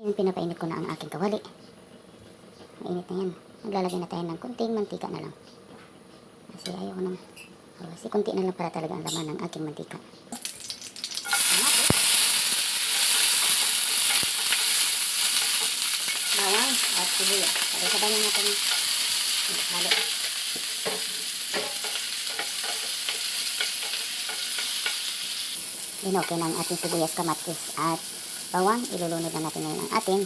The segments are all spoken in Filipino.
Yung pinapainit ko na ang aking kawali. Mainit na yan. Maglalagay na tayo ng kunting mantika na lang. Kasi ayoko nang, kasi kunti na lang para talaga ang laman ng aking mantika. Bawang at sibuyas. Sabay-sabay na natin halo. Then okay na ang ating sibuyas, kamatis at bawang. Ilulunod na natin ngayon ang ating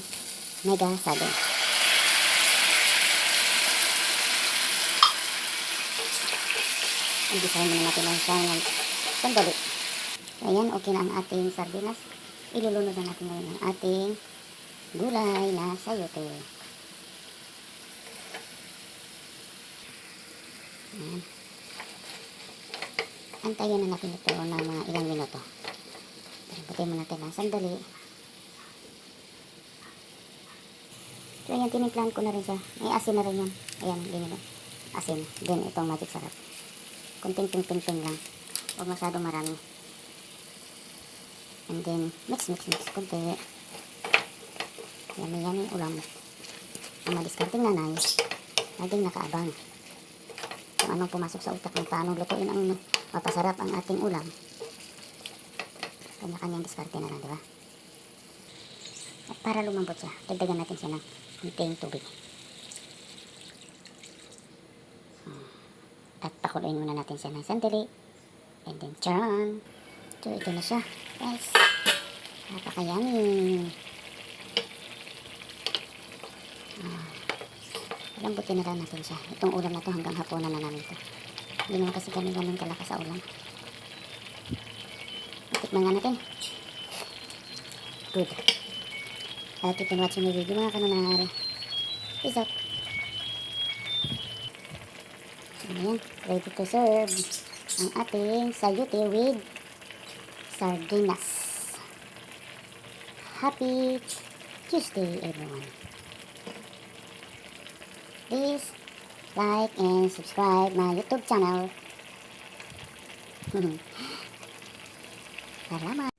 mega saging. Umpisahan muna natin lang siya ng sandali. Ayan, okay na ang ating sardinas. Ilulunod na natin ngayon ang ating gulay na sayote. Ayan. Antayin na natin ito ng mga ilang minuto. Patayin muna natin ng sandali. So ayan, tinimplahan ko na rin siya. May asin na rin yan. Ayan, ganyan. Asin. Then itong magic sarap. Kunting ting lang. Huwag masyado marami. And then mix. Kunti. Yummy ulam. Ang madiskarting nanay, laging nakaabang. Kung anong pumasok sa utak ng paano lutuin ang mapasarap ang ating ulam. Kanya-kanyang diskarte na lang, di ba? At para lumambot siya, dagdagan natin siya ng kunting tubig. At pakuluin muna natin siya ng sandali. And then, charan! So, ito na siya. Guys, napaka-yummy. Lambutin na lang natin siya. Itong ulam na to hanggang hapunan na namin to. Hindi naman kasi ganun kalakas sa ulam. Tikman nga natin. Good. At you can watch my video mga kanunar. Peace out. Ayan. Ready to serve ang ating sayote with sardinas. Happy Tuesday everyone. Please like and subscribe my YouTube channel. Salamat.